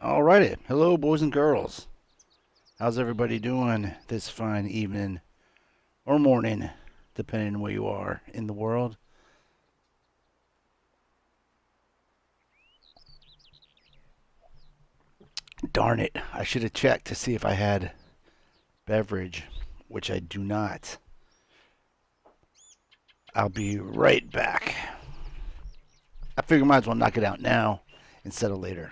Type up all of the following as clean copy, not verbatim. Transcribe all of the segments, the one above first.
Alrighty, hello boys and girls. How's everybody doing this fine evening or morning, depending on where you are in the world? Darn it, I should have checked to see if I had beverage, which I do not. I'll be right back. I figure I might as well knock it out now instead of later.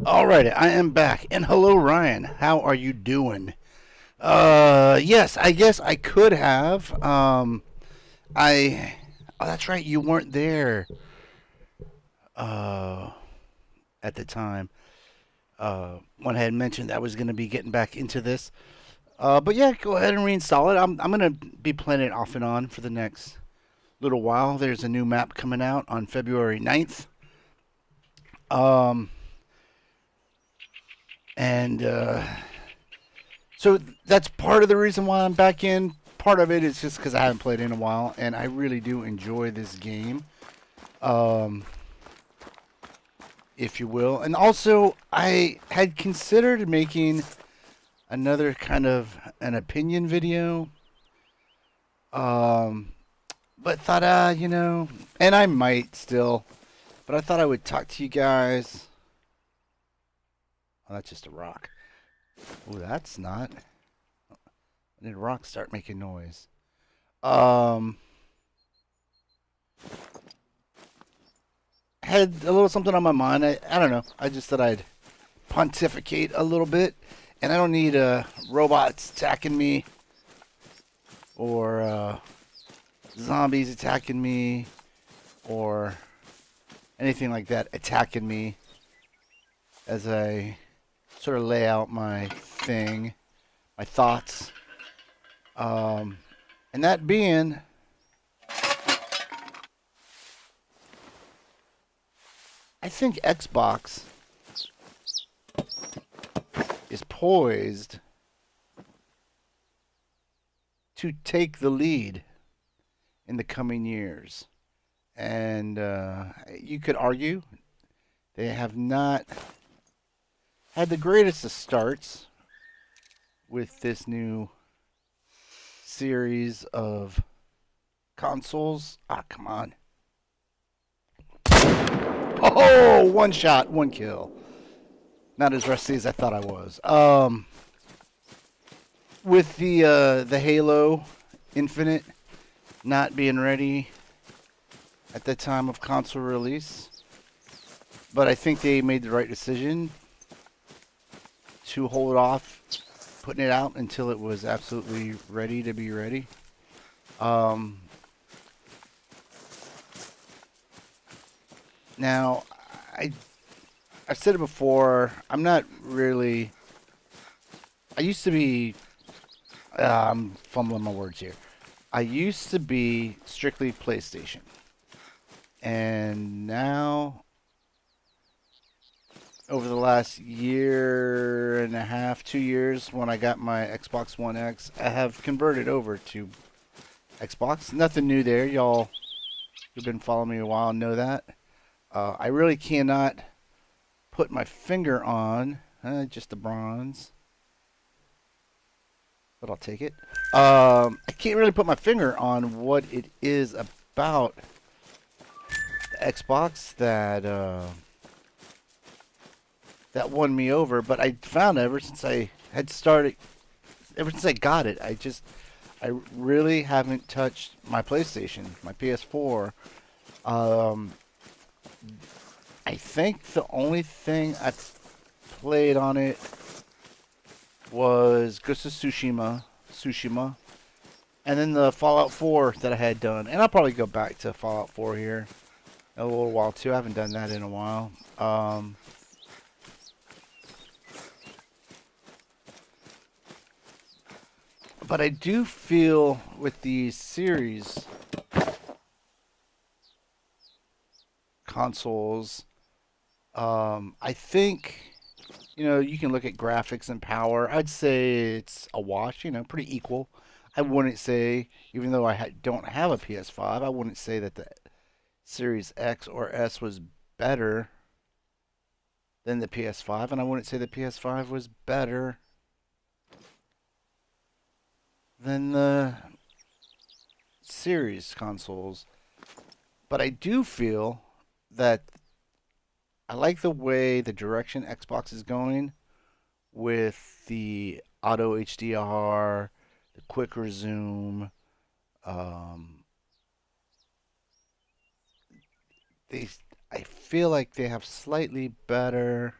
Alrighty, I am back. And hello, Ryan. How are you doing? Yes, I guess I could have. I. Oh, that's right. You weren't there. Uh, at the time. When I had mentioned I was going to be getting back into this. But yeah, go ahead and reinstall it. I'm going to be playing it off and on for the next little while. There's a new map coming out on February 9th. Um, and so that's part of the reason why I'm back in. Part of it is just because I haven't played in a while, and I really do enjoy this game. Um, if you will. And also, I had considered making another kind of an opinion video. Um, but thought, and I might still, but I thought I would talk to you guys. Oh, that's just a rock. Oh, that's not. When did rocks start making noise? Um, had a little something on my mind. I don't know. I just thought I'd pontificate a little bit. And I don't need robots attacking me or zombies attacking me or anything like that attacking me as I sort of lay out my thing, my thoughts. And that being, I think Xbox is poised to take the lead in the coming years. And you could argue they have not had the greatest of starts with this new series of consoles. Ah, come on. Oh, one shot, one kill. Not as rusty as I thought I was. With the Halo Infinite not being ready at the time of console release, but I think they made the right decision to hold off putting it out until it was absolutely ready to be ready. Now, I've said it before. I'm not really. I used to be. I'm fumbling my words here. I used to be strictly PlayStation, and now, over the last year and a half, 2 years, when I got my Xbox One X, I have converted over to Xbox. Nothing new there, y'all who've been following me a while know that. I really cannot put my finger on just the bronze, but I'll take it. I can't really put my finger on what it is about the Xbox that won me over. But I found ever since I had started, ever since I got it, I really haven't touched my PlayStation, my PS4. I think the only thing I've played on it was Ghost of Tsushima, and then the Fallout 4 that I had done. And I'll probably go back to Fallout 4 here in a little while too. I haven't done that in a while. But I do feel with these series consoles, I think, you can look at graphics and power. I'd say it's a wash, pretty equal. I wouldn't say, even though I don't have a PS5, I wouldn't say that the Series X or S was better than the PS5, and I wouldn't say the PS5 was better than the Series consoles. But I do feel that I like the way the direction Xbox is going with the auto HDR, the quick resume. They, I feel like they have slightly better.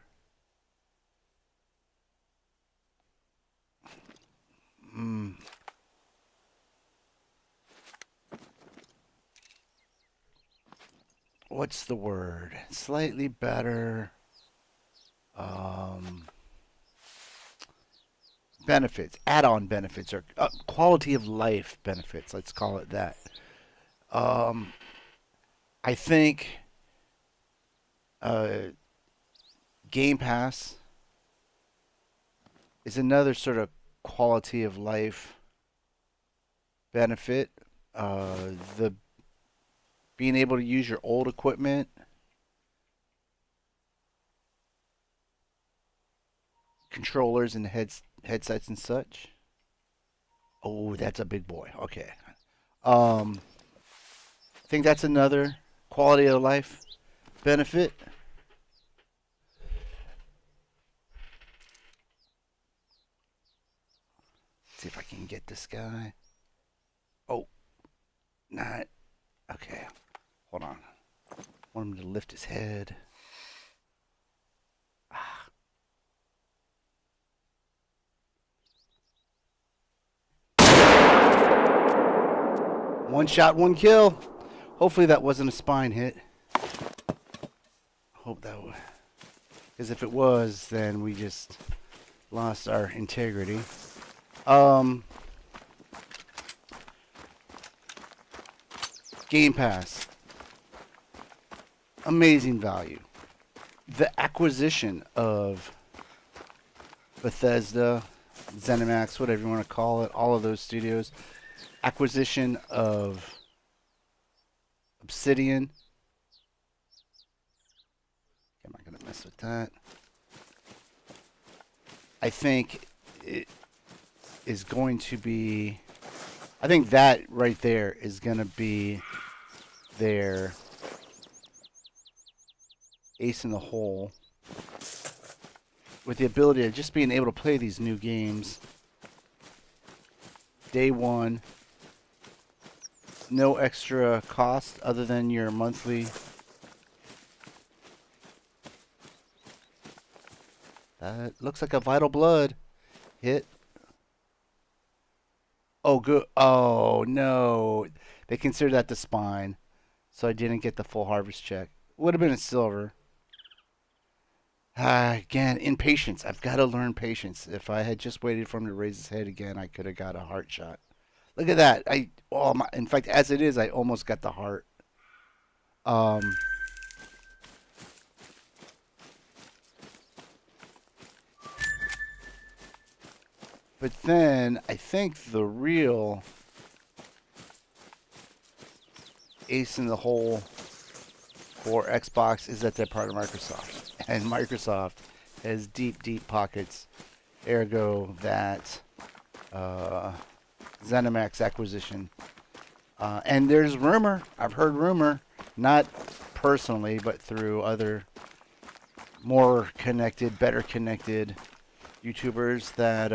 What's the word? Slightly better benefits, add-on benefits, or quality of life benefits. Let's call it that. I think Game Pass is another sort of quality of life benefit. The being able to use your old equipment, controllers and headsets and such. Oh, that's a big boy. Okay. I think that's another quality of life benefit. Let's see if I can get this guy. Oh, not. Okay. Hold on. I want him to lift his head. One shot, one kill. Hopefully that wasn't a spine hit. Hope that was. Because if it was, then we just lost our integrity. Game Pass. Amazing value. The acquisition of Bethesda, ZeniMax, whatever you want to call it, all of those studios. Acquisition of Obsidian. I'm not going to mess with that. I think it is going to be... I think that right there is going to be their ace in the hole, with the ability of just being able to play these new games day one, no extra cost other than your monthly. That looks like a Vital Blood hit. Oh, good. Oh, no. They consider that the spine, so I didn't get the full harvest check. Would have been a silver. Again, impatience. I've got to learn patience. If I had just waited for him to raise his head again, I could have got a heart shot. Look at that. In fact, as it is, I almost got the heart. But then I think the real ace in the hole for Xbox is that they're part of Microsoft. And Microsoft has deep, deep pockets. Ergo, that ZeniMax acquisition. And there's rumor. I've heard rumor, not personally, but through other more connected, better connected YouTubers, that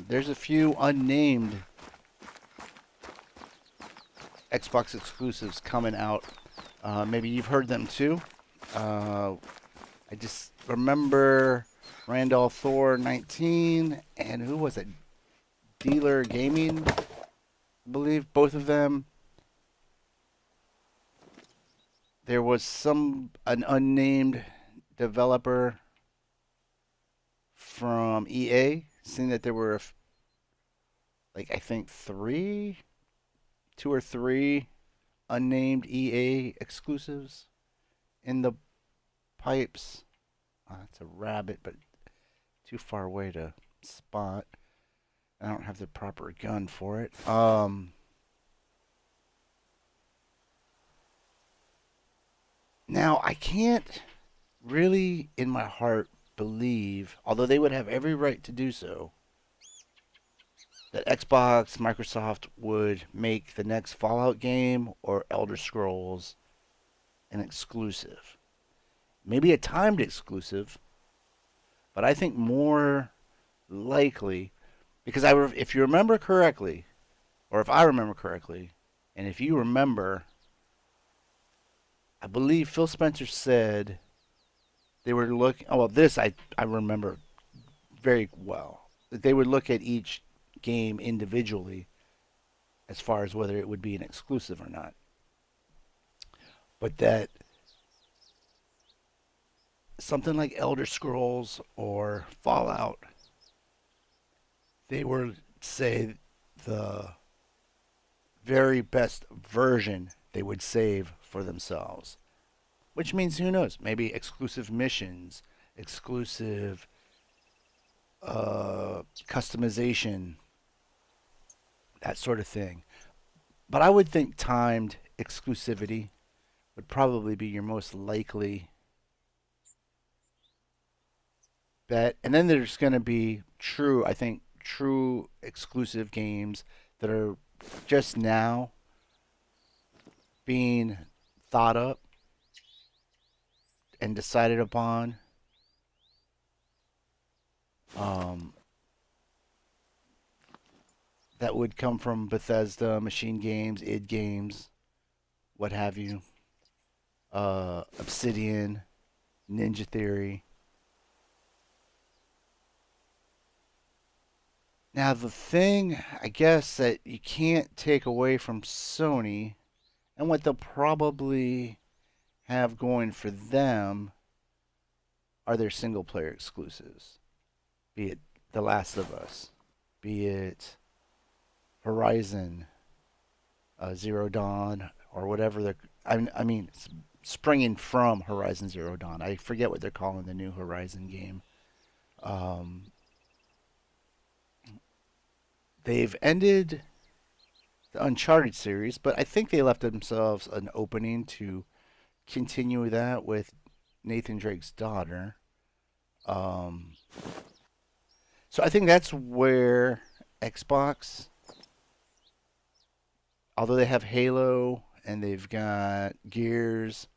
there's a few unnamed Xbox exclusives coming out. Maybe you've heard them too. I just remember Randall Thor 19, and who was it? Dealer Gaming, I believe, both of them. There was an unnamed developer from EA, seeing that there were like I think two or three unnamed EA exclusives in the pipes. It's a rabbit, but too far away to spot. I don't have the proper gun for it. Now I can't really, in my heart, believe, although they would have every right to do so, that Xbox, Microsoft would make the next Fallout game or Elder Scrolls an exclusive. Maybe a timed exclusive, but I think more likely, because if you remember correctly, or if I remember correctly, and if you remember, I believe Phil Spencer said they were looking. Oh, well, this I remember very well. That they would look at each game individually as far as whether it would be an exclusive or not. But that something like Elder Scrolls or Fallout, they were say the very best version they would save for themselves. Which means, who knows, maybe exclusive missions, exclusive customization, that sort of thing. But I would think timed exclusivity would probably be your most likely bet. And then there's going to be I think, true exclusive games that are just now being thought up and decided upon. Um, that would come from Bethesda, Machine Games, id Games, what have you. Obsidian, Ninja Theory. Now, the thing, I guess, that you can't take away from Sony, and what they'll probably have going for them, are their single player exclusives. Be it The Last of Us, be it Horizon Zero Dawn, or whatever I mean, springing from Horizon Zero Dawn. I forget what they're calling the new Horizon game. Um, they've ended the Uncharted series, but I think they left themselves an opening to continue that with Nathan Drake's daughter. Um, so I think that's where Xbox, although they have Halo and they've got Gears,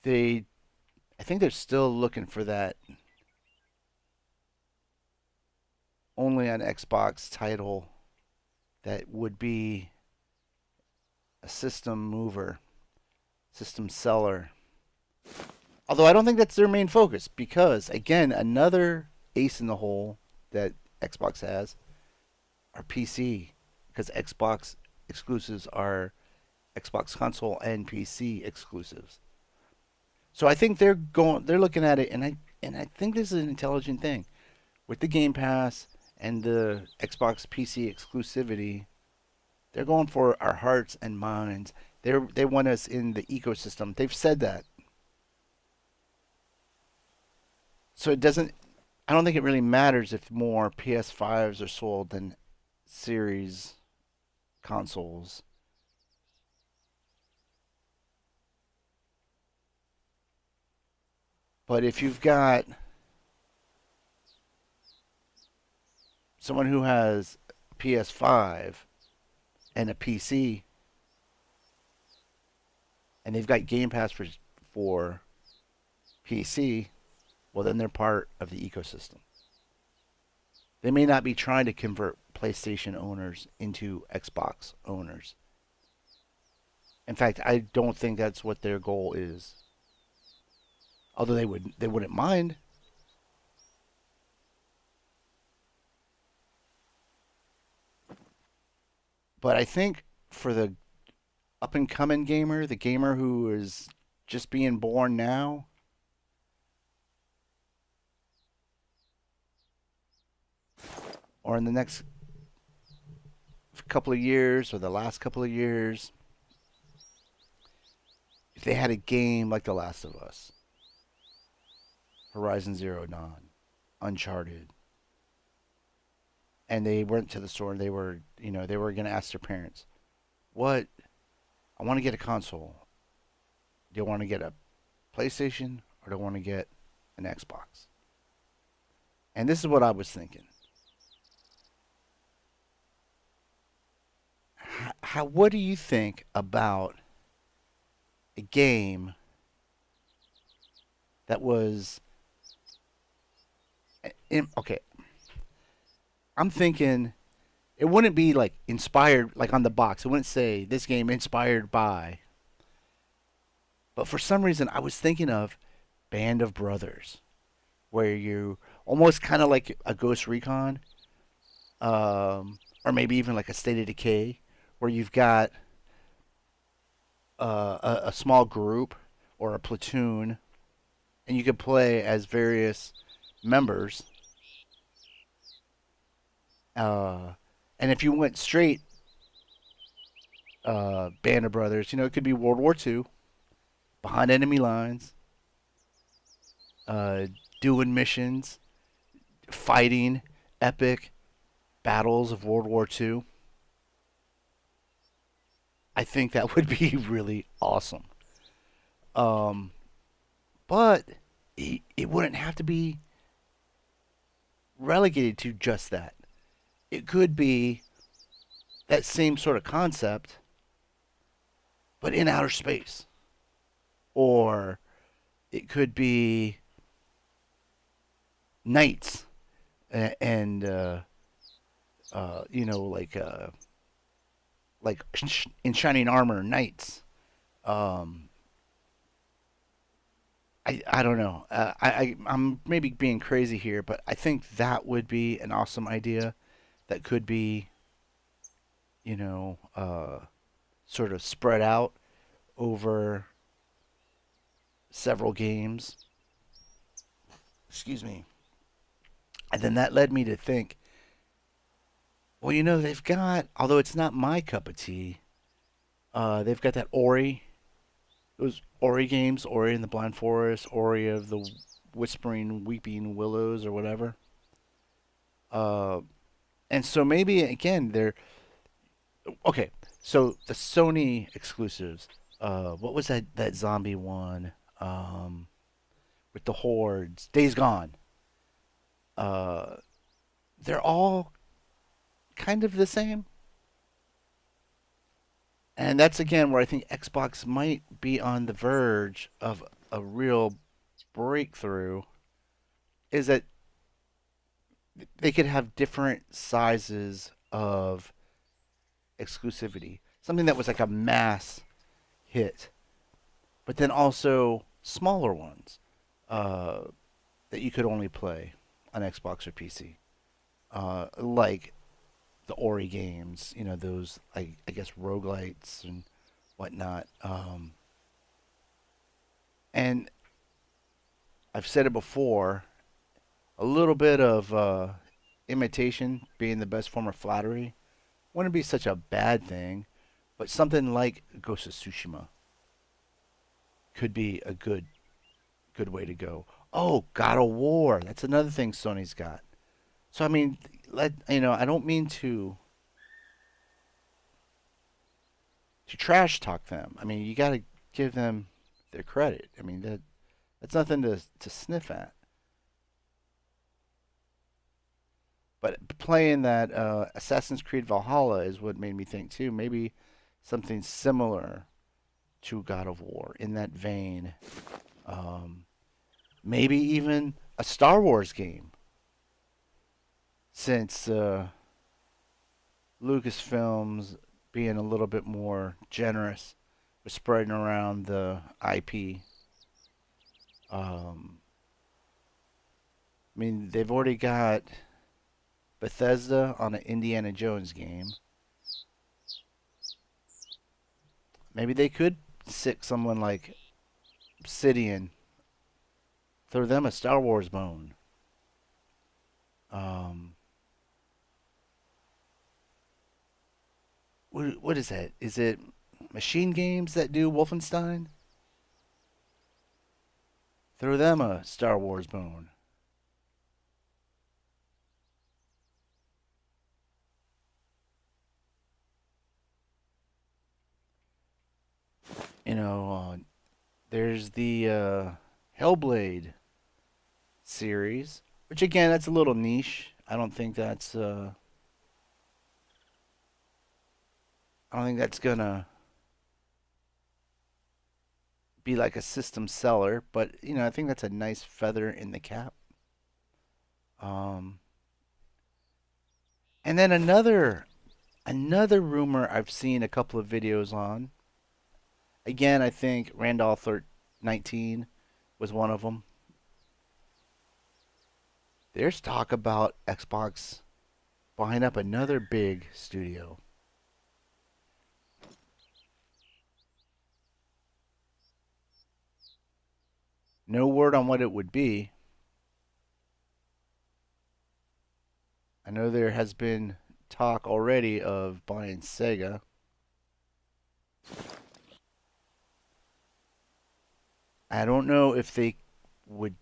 I think they're still looking for that only on Xbox title that would be a system mover, system seller. Although I don't think that's their main focus, because again, another ace in the hole that Xbox has are PC, because Xbox exclusives are Xbox console and PC exclusives. So I think they're looking at it, and I think this is an intelligent thing with the Game Pass and the Xbox PC exclusivity. They're going for our hearts and minds. They want us in the ecosystem. They've said that. So it doesn't. I don't think it really matters if more PS5s are sold than series consoles. But if you've got someone who has PS5 and a PC, and they've got Game Pass for PC, well, then they're part of the ecosystem. They may not be trying to convert PlayStation owners into Xbox owners. In fact, I don't think that's what their goal is. Although they wouldn't mind. But I think for the up and coming gamer, the gamer who is just being born now, or in the next couple of years, or the last couple of years, if they had a game like The Last of Us, Horizon Zero Dawn, Uncharted, and they went to the store and they were going to ask their parents, "What? I want to get a console. Do you want to get a PlayStation or do I want to get an Xbox?" And this is what I was thinking. What do you think about a game that was okay? I'm thinking it wouldn't be like inspired, like on the box. It wouldn't say this game inspired by. But for some reason, I was thinking of Band of Brothers, where you almost kind of like a Ghost Recon, or maybe even like a State of Decay, where you've got a small group or a platoon, and you could play as various members. Uh, and if you went straight Band of Brothers, it could be World War II, behind enemy lines, uh, doing missions, fighting epic battles of World War II. I think that would be really awesome. Um, but it wouldn't have to be relegated to just that. It could be that same sort of concept, but in outer space. Or it could be knights and like in shining armor knights. Um, I don't know. I'm maybe being crazy here, but I think that would be an awesome idea. That could be you know sort of spread out over several games. Excuse me. And then that led me to think, well, they've got, although it's not my cup of tea, they've got that Ori, those Ori games, Ori in the Blind Forest, Ori of the Whispering Weeping Willows, or whatever. Uh, and so maybe again they're okay. So the Sony exclusives, what was that zombie one, with the hordes? Days Gone. Uh, they're all kind of the same. And that's again where I think Xbox might be on the verge of a real breakthrough, is that they could have different sizes of exclusivity. Something that was like a mass hit, but then also smaller ones uh, that you could only play on Xbox or PC. Like the Ori games, those I guess roguelites and whatnot. And I've said it before, a little bit of imitation being the best form of flattery wouldn't be such a bad thing, but something like Ghost of Tsushima could be a good way to go. Oh, God of War, that's another thing Sony's got. So I mean, I don't mean to trash talk them. I mean, you got to give them their credit. I mean, that's nothing to sniff at. But playing that Assassin's Creed Valhalla is what made me think too. Maybe something similar to God of War in that vein. Um, Maybe even a Star Wars game, since Lucasfilms being a little bit more generous with spreading around the IP. Um, I mean, they've already got Bethesda on an Indiana Jones game. Maybe they could sick someone like Obsidian, throw them a Star Wars bone. Um, what is that? Is it Machine Games that do Wolfenstein? Throw them a Star Wars bone. You know, there's the Hellblade series, which again, that's a little niche. I don't think that's gonna be like a system seller, but I think that's a nice feather in the cap. Um, and then another rumor I've seen a couple of videos on. Again, I think Randolph 19 was one of them. There's talk about Xbox buying up another big studio. No word on what it would be. I know there has been talk already of buying Sega. I don't know if they would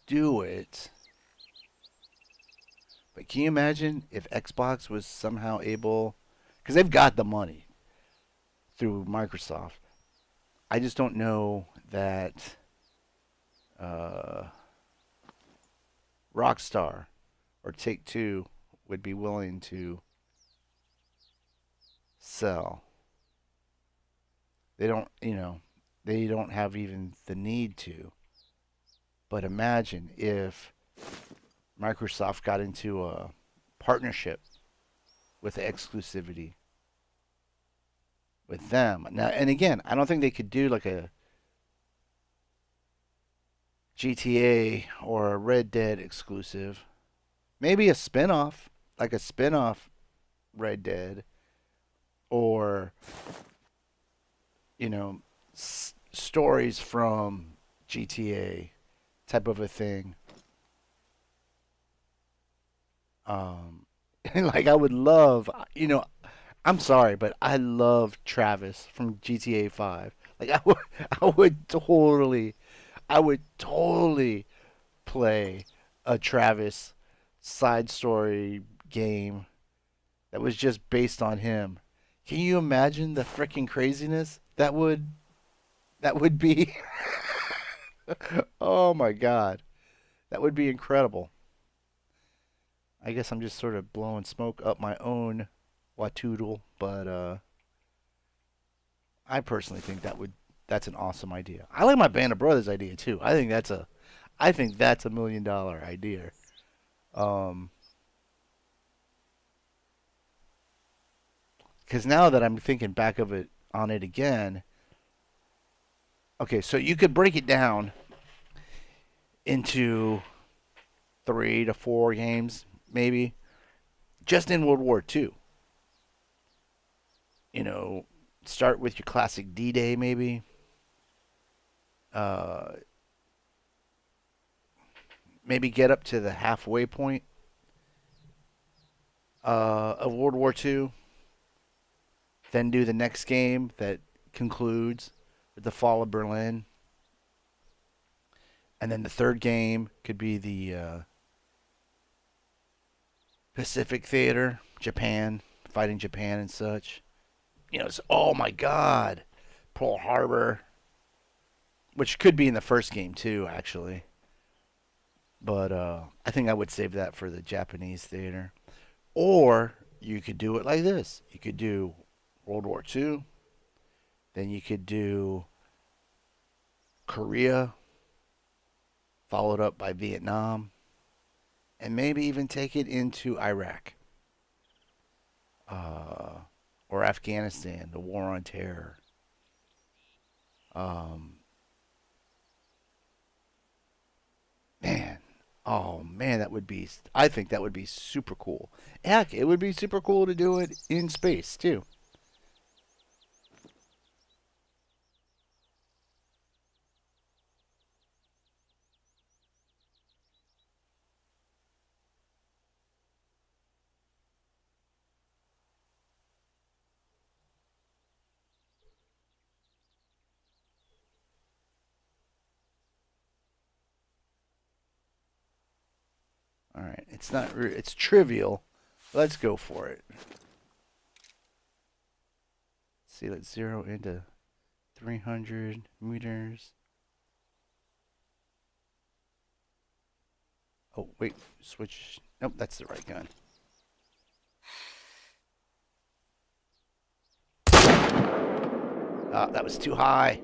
do it, but can you imagine if Xbox was somehow able, because they've got the money through Microsoft. I just don't know that uh, Rockstar or Take Two would be willing to sell. They don't have even the need to. But imagine if Microsoft got into a partnership with the exclusivity with them. Now, and again, I don't think they could do like a GTA or a Red Dead exclusive. Maybe a spin-off, like a spin-off Red Dead or, you know, stories from GTA type of a thing. Like I would love, I'm sorry, but I love Travis from GTA 5. Like I would I would totally play a Travis side story game that was just based on him. Can you imagine the freaking craziness that would be? Oh my god. That would be incredible. I guess I'm just sort of blowing smoke up my own watoodle, but I personally think that's an awesome idea. I like my Band of Brothers idea too. I think that's a $1 million idea. Um, because now that I'm thinking back of it on it again, okay, so you could break it down into 3 to 4 games, maybe, just in World War II. You know, start with your classic D-Day, maybe. Uh, Maybe get up to the halfway point of World War II, then do the next game that concludes with the fall of Berlin, and then the third game could be the Pacific Theater, Japan, fighting Japan and such. Oh my God, Pearl Harbor, which could be in the first game too, actually. But I think I would save that for the Japanese theater. Or you could do it like this: you could do World War II, then you could do Korea, followed up by Vietnam, and maybe even take it into Iraq uh, or Afghanistan, the war on terror. Um, Man, oh man, that would be. I think that would be super cool. Heck, it would be super cool to do it in space too. All right, it's not. It's trivial. Let's go for it. See, let's zero into 300 meters. Oh wait, switch. Nope, that's the right gun. Ah, that was too high.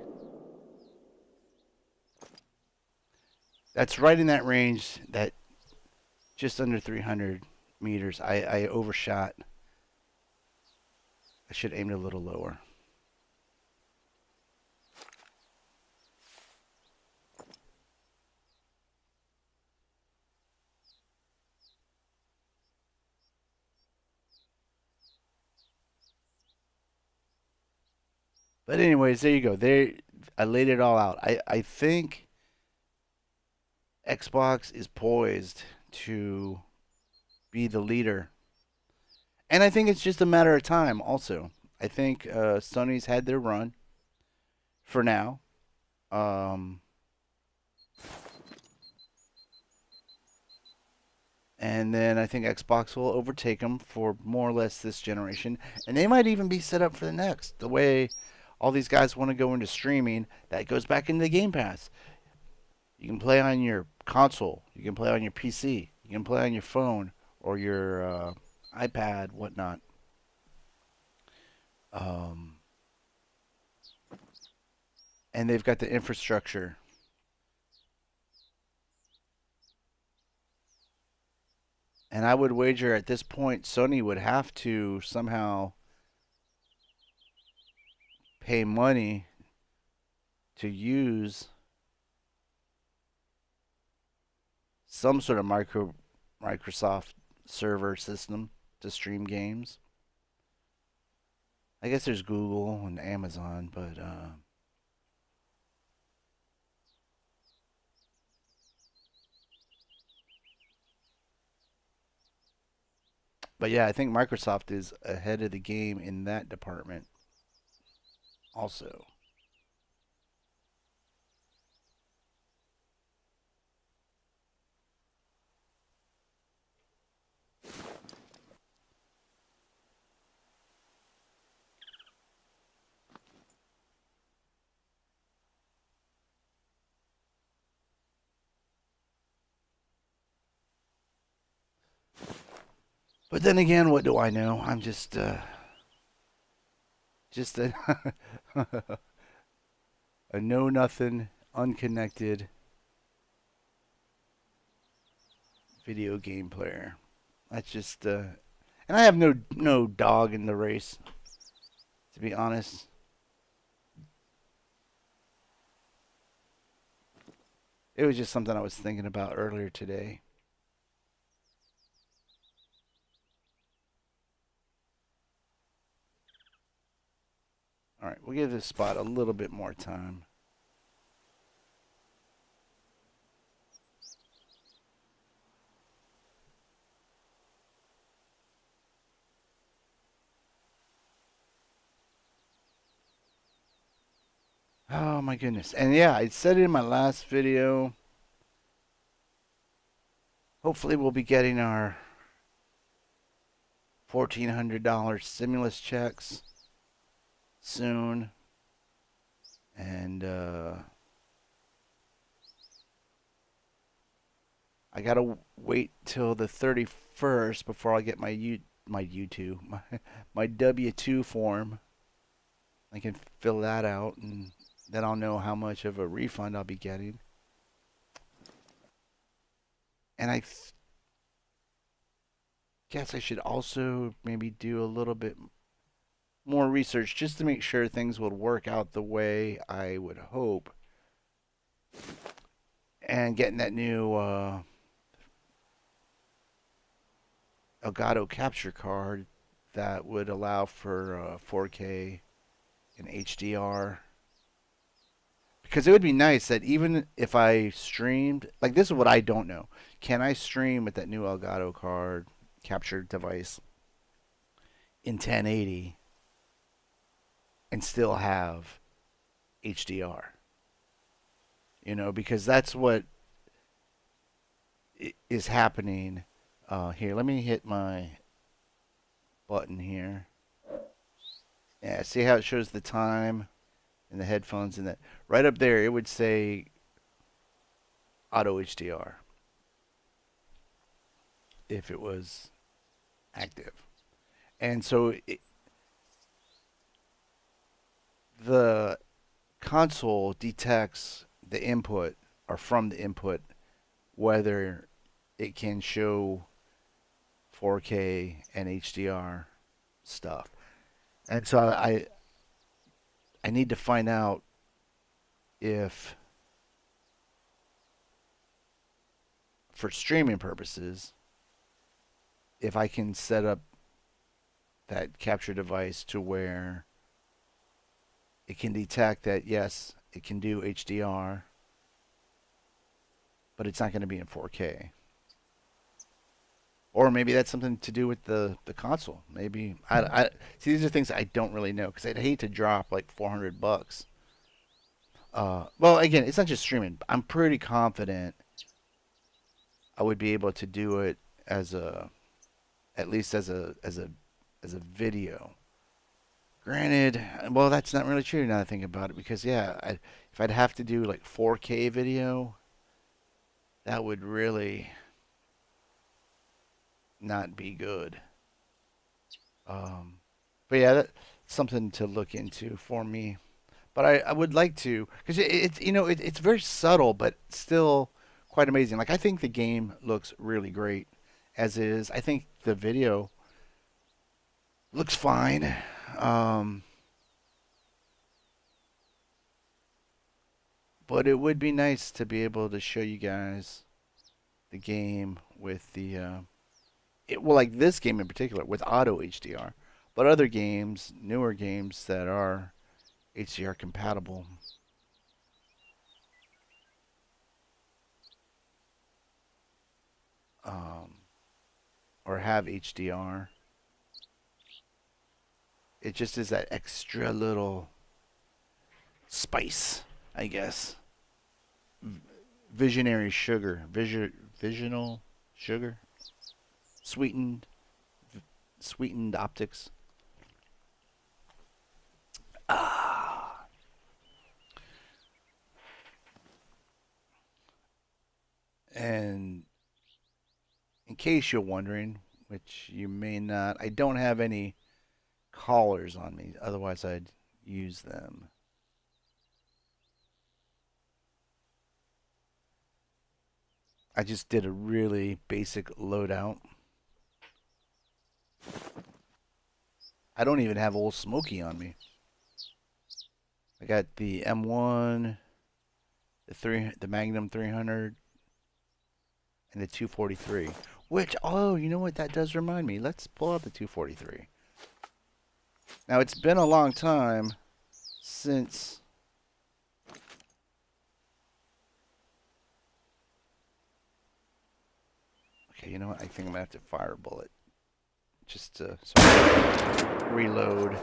That's right in that range. That just under 300 meters. I overshot. I should aim it a little lower. But anyways, there you go. There, I laid it all out. I think Xbox is poised to be the leader, and I think it's just a matter of time. Also, I think Sony's had their run for now. Um, and then I think Xbox will overtake them for more or less this generation, and they might even be set up for the next. The way all these guys want to go into streaming, that goes back into the Game Pass. You can play on your console, you can play on your PC, you can play on your phone or your iPad, whatnot. Um, and they've got the infrastructure. And I would wager at this point, Sony would have to somehow pay money to use some sort of Microsoft server system to stream games. I guess there's Google and Amazon, but yeah, I think Microsoft is ahead of the game in that department also. But then again, what do I know? I'm just a, a know nothing, unconnected video game player. That's just and I have no dog in the race, to be honest. It was just something I was thinking about earlier today. All right, we'll give this spot a little bit more time. Oh my goodness. And yeah, I said it in my last video. Hopefully we'll be getting our $1,400 stimulus checks soon. And I gotta wait till the 31st before I get my U2 my W2 form. I can fill that out, and then I'll know how much of a refund I'll be getting. And I guess I should also maybe do a little bit more research just to make sure things would work out the way I would hope. and getting that new Elgato capture card that would allow for 4K and HDR. Because it would be nice that even if I streamed, like this is what I don't know. Can I stream with that new Elgato card capture device in 1080 and still have HDR? You know, because that's what is happening. Here, let me hit my button here. Yeah, see how it shows the time and the headphones and that right up there. It would say auto HDR if it was active, and so the console detects the input or from the input whether it can show 4K and HDR stuff. And so I need to find out if for streaming purposes if I can set up that capture device to where it can detect that yes, it can do HDR, but it's not going to be in 4K. Or maybe that's something to do with the console. Maybe I see these are things I don't really know because I'd hate to drop like $400. Well, again, it's not just streaming. I'm pretty confident I would be able to do it as a at least as a video. Granted, well, that's not really true now that I think about it because yeah, if I'd have to do like 4K video, that would really not be good. Um, but yeah, that's something to look into for me. But I would like to because it's it's very subtle but still quite amazing. Like I think the game looks really great as is. I think the video looks fine. Um, but it would be nice to be able to show you guys the game with the well, like this game in particular with auto HDR, but other games, newer games that are HDR compatible, um, or have HDR. It just is that extra little spice, I guess. Visionary sugar, visional sugar, sweetened, sweetened optics. Ah, and in case you're wondering, which you may not, I don't have any collars on me. Otherwise, I'd use them. I just did a really basic loadout. I don't even have Old Smoky on me. I got the M1, the Magnum 300, and the 243. Which, oh, you know what? That does remind me. Let's pull out the 243. Now, it's been a long time since. Okay, you know what? I think I'm gonna have to fire a bullet just to reload.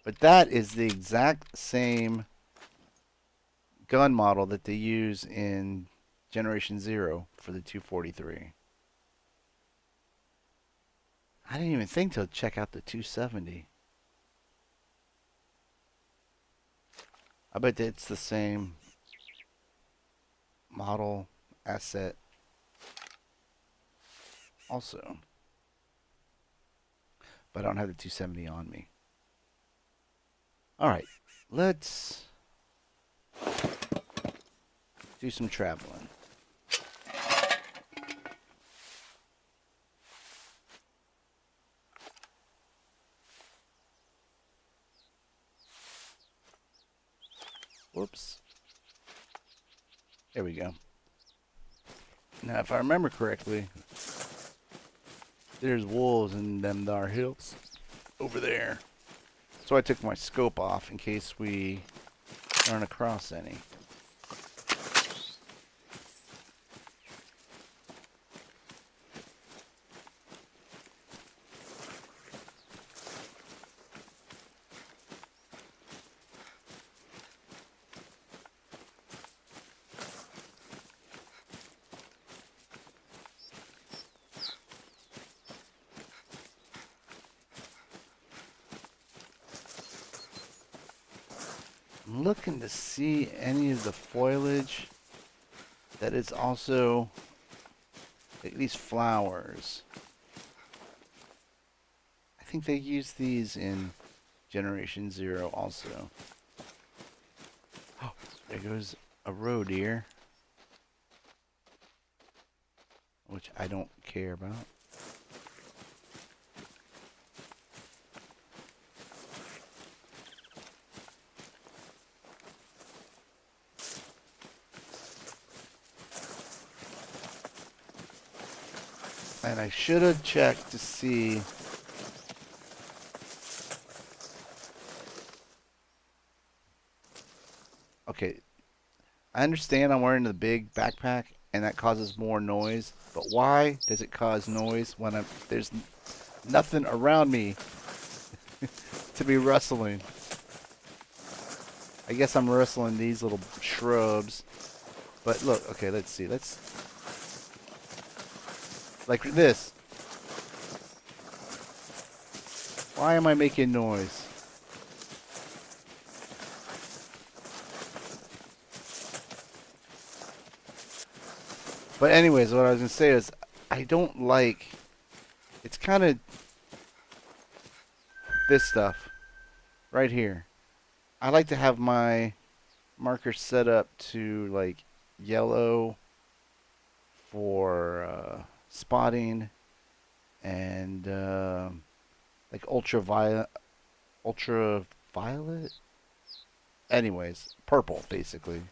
But that is the exact same gun model that they use in Generation Zero for the 243. I didn't even think to check out the 270. I bet it's the same model asset also. But I don't have the 270 on me. Alright, let's do some traveling. Whoops. There we go. Now, if I remember correctly, there's wolves in them thar hills over there. So I took my scope off in case we run across any. I'm looking to see any of the foliage that is also at least flowers. I think they use these in Generation Zero also. Oh, there goes a roe deer, which I don't care about. And I should have checked to see. Okay, I understand I'm wearing the big backpack and that causes more noise, but why does it cause noise when there's nothing around me to be rustling? I guess I'm rustling these little shrubs. But look, okay, let's see. Let's like this. Why am I making noise? But anyways, what I was going to say is I don't like, it's kind of this stuff right here. I like to have my marker set up to like yellow for spotting and like ultraviolet. Anyways, purple basically.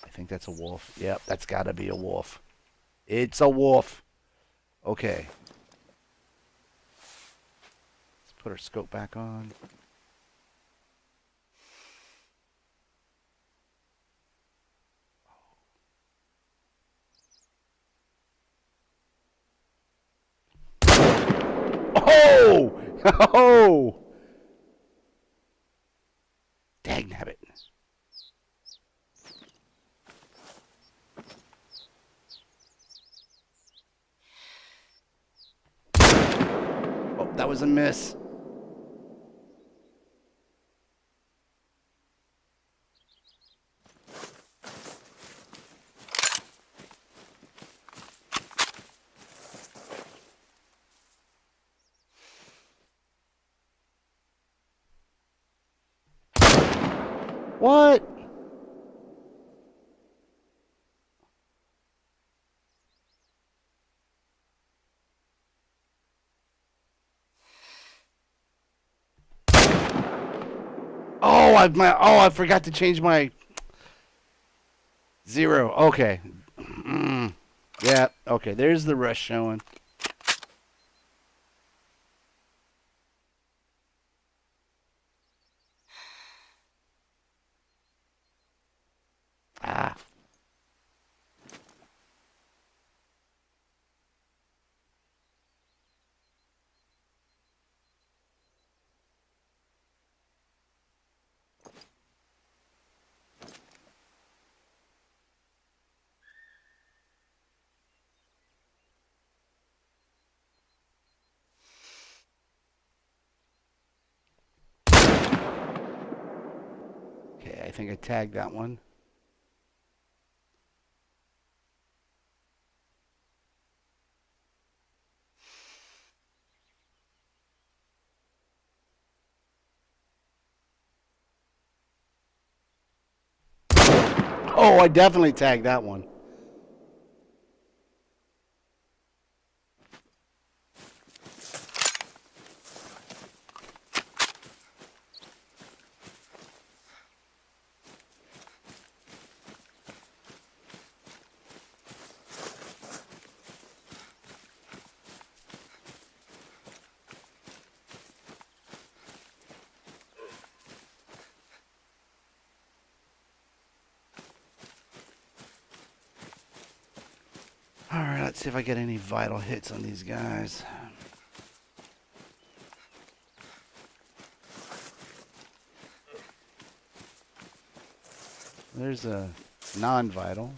I think that's a wolf. Yep, that's got to be a wolf. It's a wolf. Okay. Let's put our scope back on. Oh! Oh! Dagnabbit. Oh, that was a miss. What? Oh, I forgot to change my 0. Okay. Yeah, okay, there's the rush showing. Ah. Okay, I think I tagged that one. Oh, I definitely tagged that one. Alright, let's see if I get any vital hits on these guys. There's a non-vital.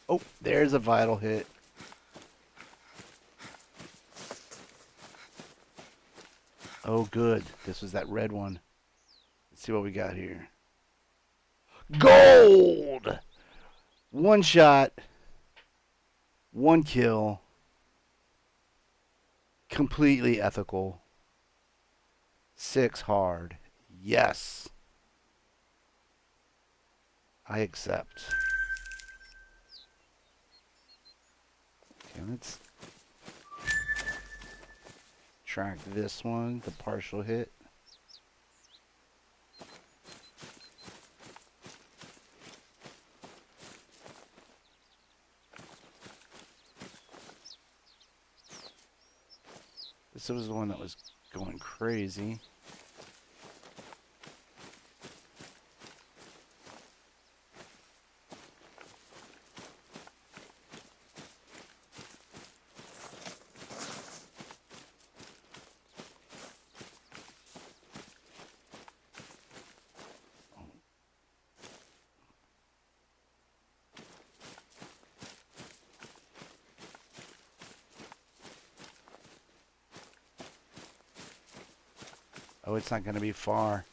Oh, there's a vital hit. Oh, good. This was that red one. Let's see what we got here. Gold! One shot. One kill. Completely ethical. 6 hard. Yes. I accept. Okay, let's track this one, the partial hit. This was the one that was going crazy. Oh, it's not going to be far.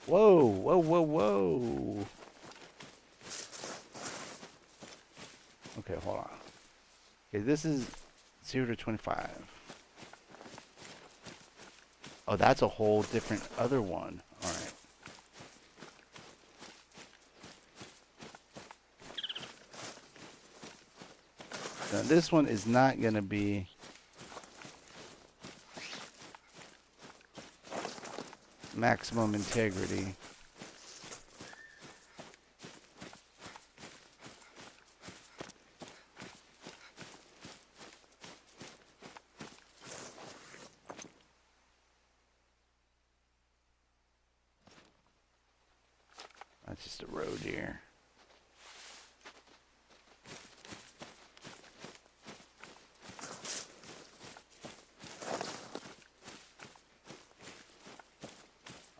Whoa, whoa, whoa, whoa. Okay, hold on. Okay, this is 0 to 25. Oh, that's a whole different other one. All right. Now, this one is not going to be maximum integrity. That's just a road here.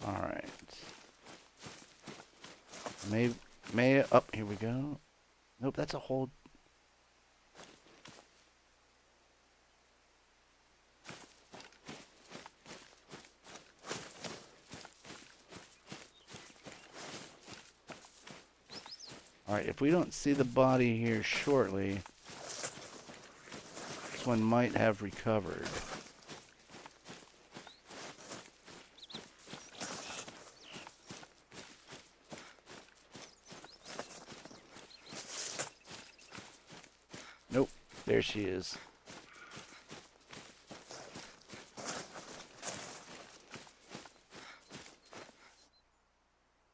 Alright. May up, here we go. Nope, that's a whole. Alright, if we don't see the body here shortly, this one might have recovered. Nope, there she is.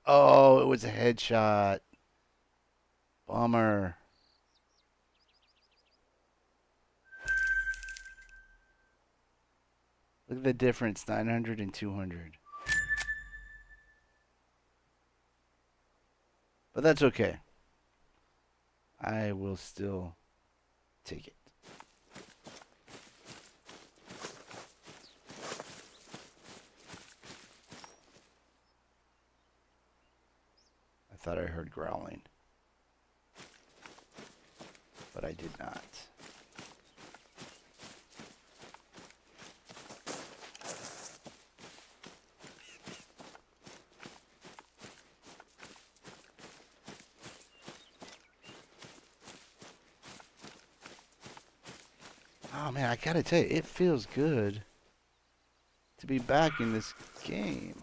Oh, it was a headshot. Bummer. Look at the difference, 900 and 200. But that's okay. I will still take it. I thought I heard growling, but I did not. Oh man, I gotta tell you, it feels good to be back in this game.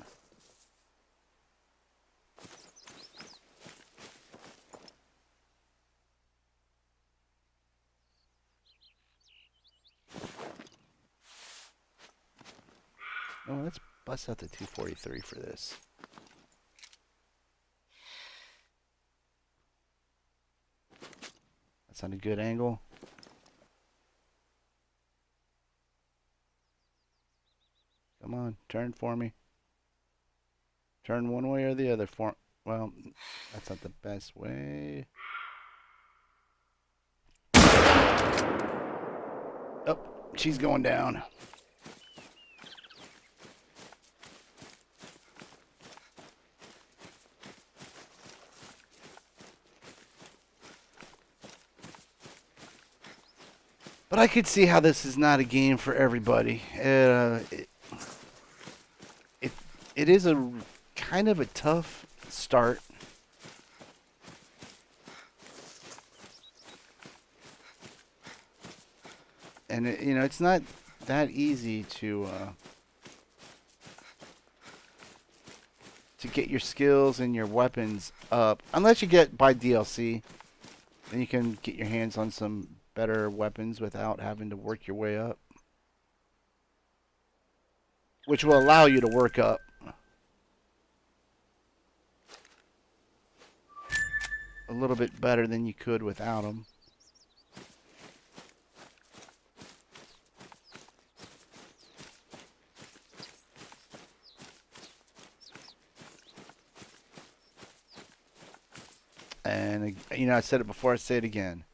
Oh, let's bust out the 243 for this. That's on a good angle. Come on, turn for me. Turn one way or the other for. Well, that's not the best way. Oh, she's going down. But I could see how this is not a game for everybody. It is a kind of a tough start. And it's not that easy to get your skills and your weapons up, unless you get by DLC. Then you can get your hands on some better weapons without having to work your way up, which will allow you to work up. A little bit better than you could without them. And I said it before, I say it again.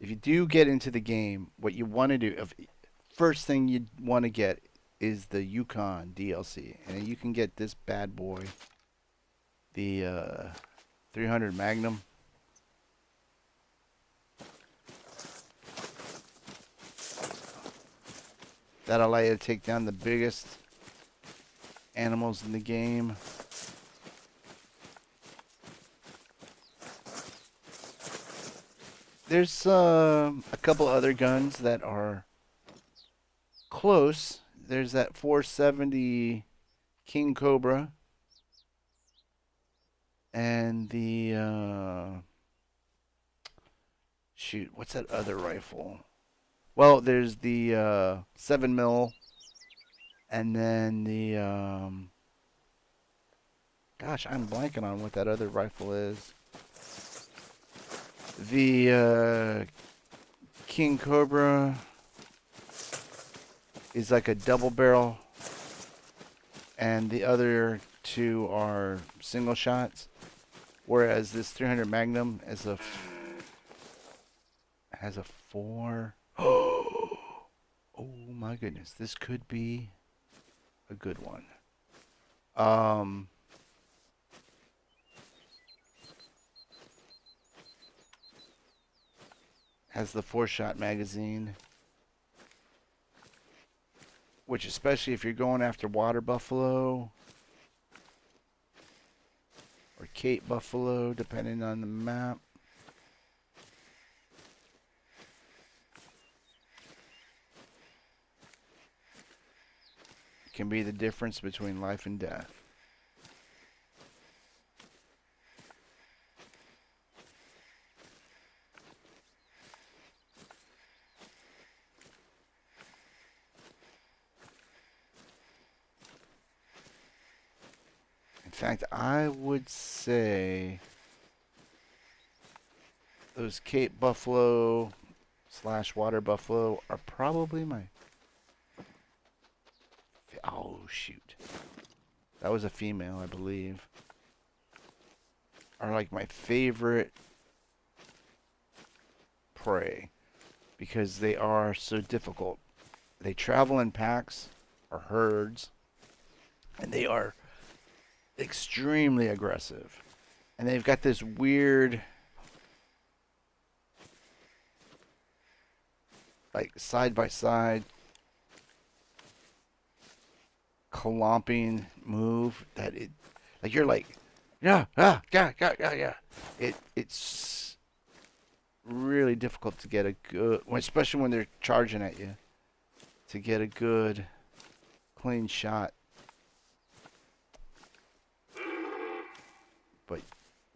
If you do get into the game, what you want to do, first thing you want to get is the Yukon DLC, and you can get this bad boy, the 300 Magnum. That'll allow you to take down the biggest animals in the game. There's a couple other guns that are close. There's that 470 King Cobra and the shoot, what's that other rifle? Well, there's the 7mm, and then the gosh, I'm blanking on what that other rifle is. The King Cobra is like a double barrel, and the other two are single shots. Whereas this 300 Magnum has a 4. Oh my goodness, this could be a good one. Has the 4-shot magazine, which, especially if you're going after water buffalo or Cape buffalo, depending on the map. It can be the difference between life and death. In fact, I would say those Cape buffalo / water buffalo are probably my... Oh, shoot. That was a female, I believe. Are like my favorite prey because they are so difficult. They travel in packs or herds, and they are extremely aggressive. And they've got this weird, like, side by side clomping move that it, like, you're like, yeah. It's really difficult to get a good, especially when they're charging at you, to get a good clean shot. But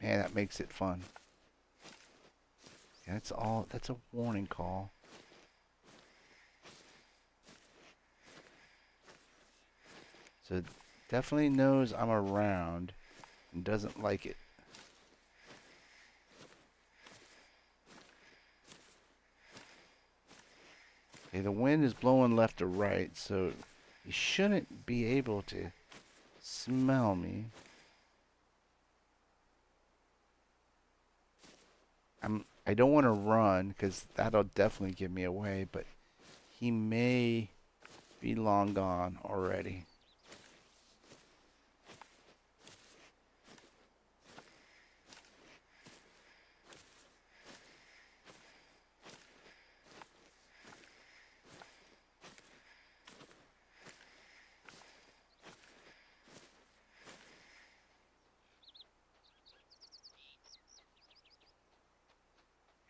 man, that makes it fun. Yeah, that's a warning call. So it definitely knows I'm around and doesn't like it. Okay, the wind is blowing left to right, so he shouldn't be able to smell me. I don't want to run because that'll definitely give me away, but he may be long gone already.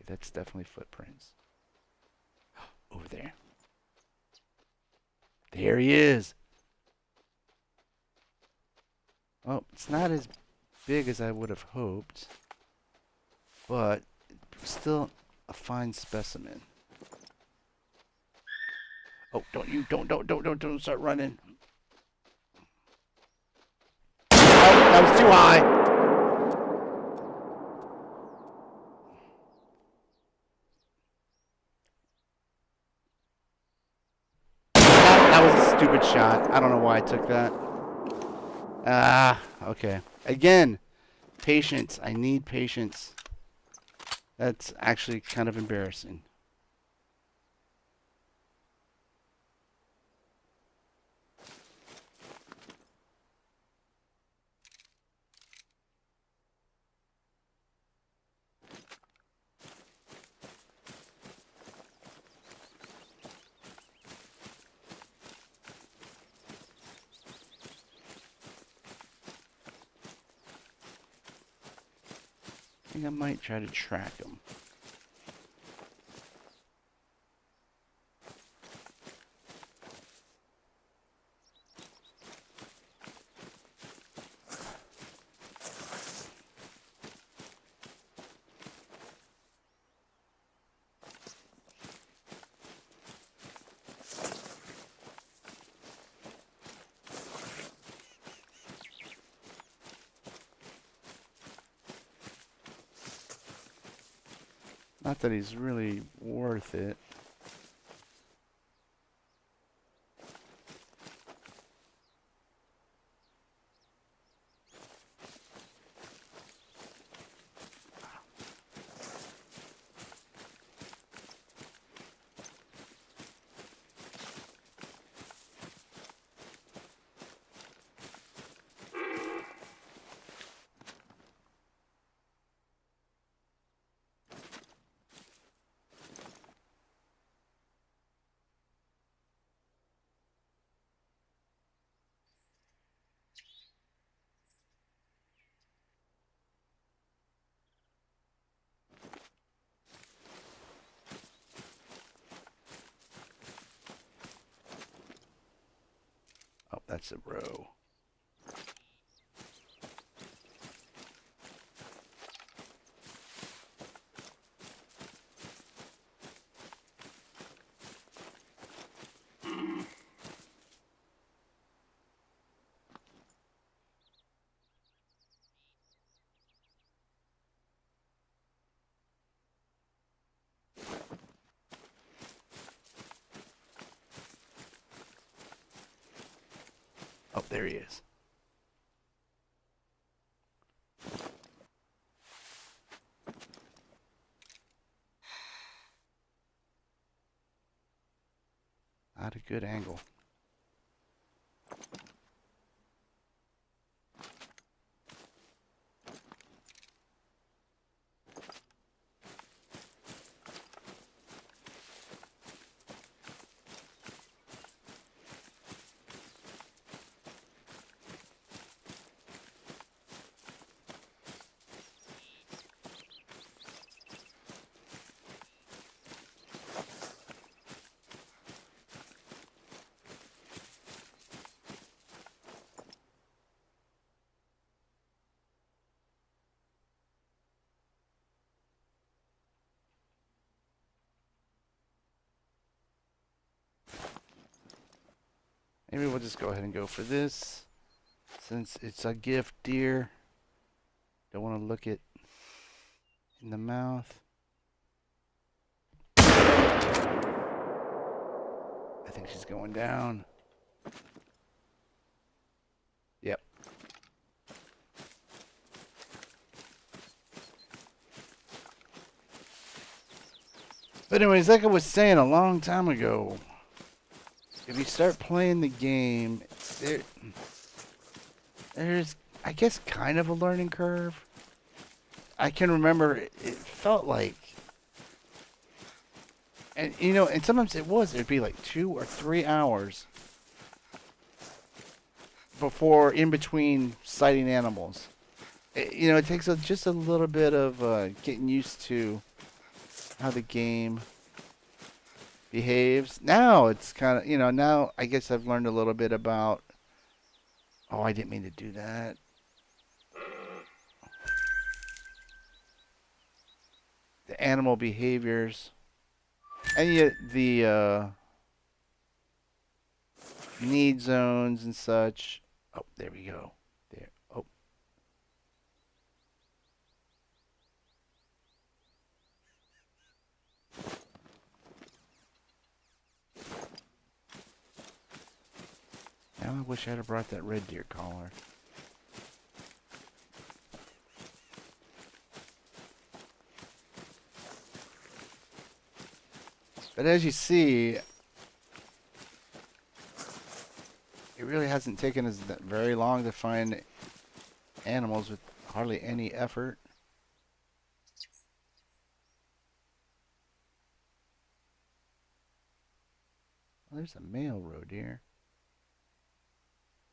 Okay, that's definitely footprints. Over there. There he is. Oh, it's not as big as I would have hoped, but still a fine specimen. Oh, don't start running. Oh, that was too high. That was a stupid shot. I don't know why I took that. Ah, okay. Again, patience. I need patience. That's actually kind of embarrassing. I think I might try to track him. Not that he's really worth it. Oh, that's a row. Oh, there he is. Not a good angle. Maybe we'll just go ahead and go for this. Since it's a gift deer. Don't want to look it in the mouth. I think she's going down. Yep. But anyways, like I was saying a long time ago, if you start playing the game, there's, I guess, kind of a learning curve. I can remember it felt like, and you know, and sometimes it'd be like 2 or 3 hours before, in between sighting animals. You know, it takes just a little bit of getting used to how the game behaves. Now it's kind of, you know, now I guess I've learned a little bit about, oh, I didn't mean to do that. The animal behaviors. And yet the need zones and such. Oh, there we go. There. Oh. Now I wish I'd have brought that red deer collar. But as you see, it really hasn't taken us that very long to find animals with hardly any effort. Well, there's a male roe deer.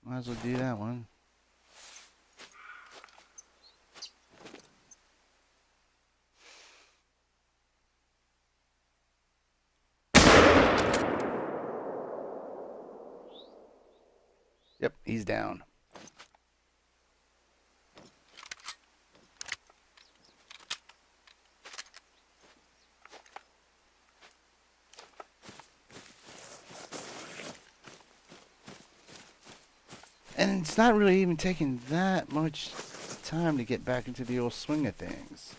Might as well do that one. Yep, he's down. And it's not really even taking that much time to get back into the old swing of things.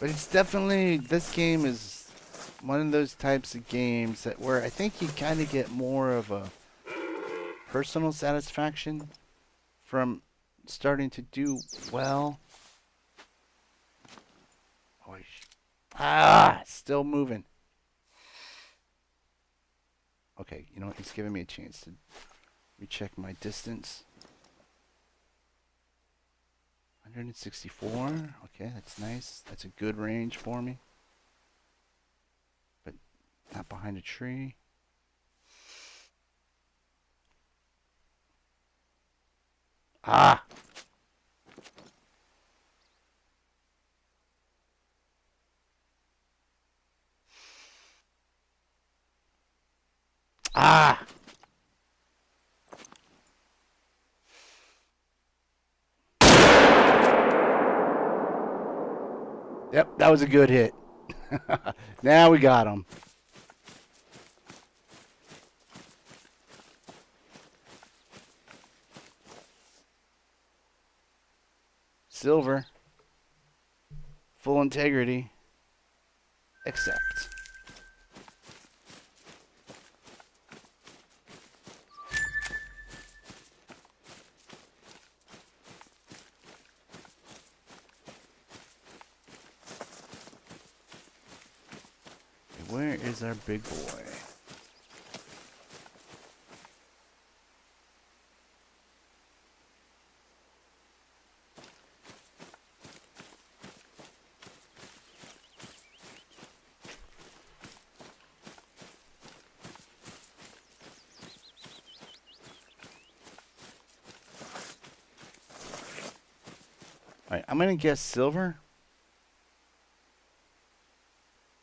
But it's definitely, this game is one of those types of games that where I think you kind of get more of a personal satisfaction from starting to do well. Oh, still moving. Okay, you know what? It's giving me a chance to recheck my distance. 164. Okay, that's nice. That's a good range for me. But not behind a tree. Ah! Ah! Yep, that was a good hit. Now we got him. Silver. Full integrity. Accept. Where is our big boy? Alright, I'm gonna guess silver.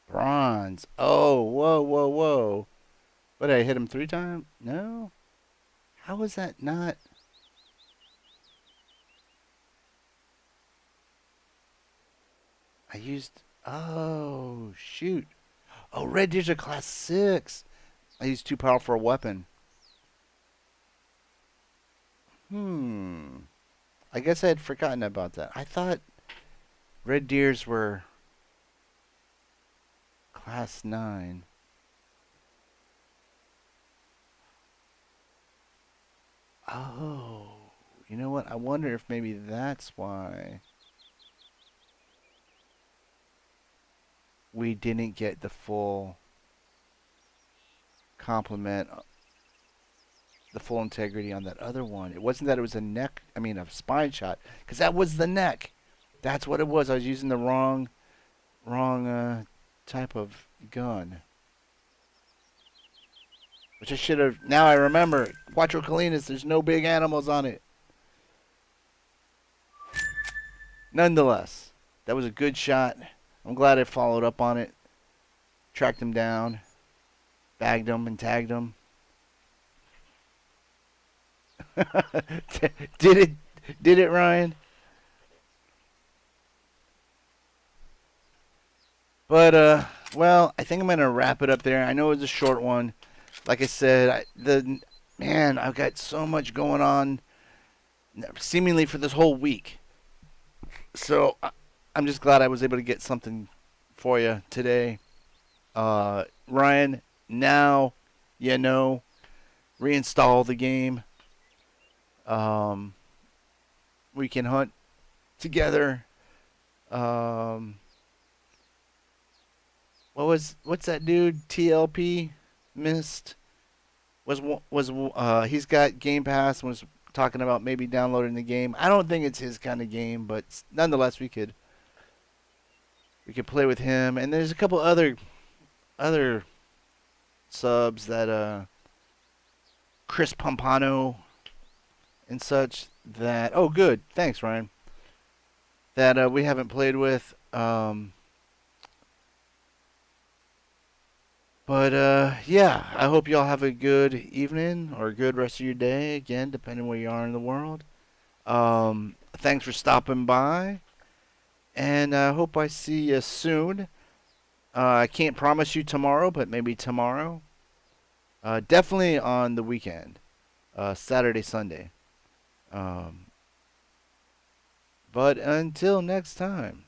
Bronze. Oh, whoa, whoa, whoa. What, I hit him 3 times? No? How was that not? I used. Oh, shoot. Oh, red deer's a class 6. I used too powerful a weapon. Hmm. I guess I had forgotten about that. I thought red deers were class 9. Oh. You know what? I wonder if maybe that's why we didn't get the full complement, the full integrity on that other one. It wasn't that it was a neck, I mean a spine shot, because that was the neck. That's what it was. I was using the wrong type of gun. Which I should have. Now I remember. Cuatro Colinas, there's no big animals on it. Nonetheless, that was a good shot. I'm glad I followed up on it. Tracked him down. Bagged him and tagged him. did it? Did it, Ryan? But well, I think I'm gonna wrap it up there. I know it was a short one. Like I said, I've got so much going on, seemingly for this whole week. So I'm just glad I was able to get something for you today. Ryan, now you know, reinstall the game. Um, we can hunt together. Um, what's that dude? TLP missed was he's got Game Pass and was talking about maybe downloading the game. I don't think it's his kind of game, but nonetheless we could play with him. And there's a couple other subs that Chris Pompano and such that oh good, thanks Ryan. That we haven't played with. But yeah, I hope y'all have a good evening or a good rest of your day. Again, depending where you are in the world. Thanks for stopping by, and I hope I see you soon. I can't promise you tomorrow, but maybe tomorrow. Definitely on the weekend, Saturday, Sunday. Um, but until next time.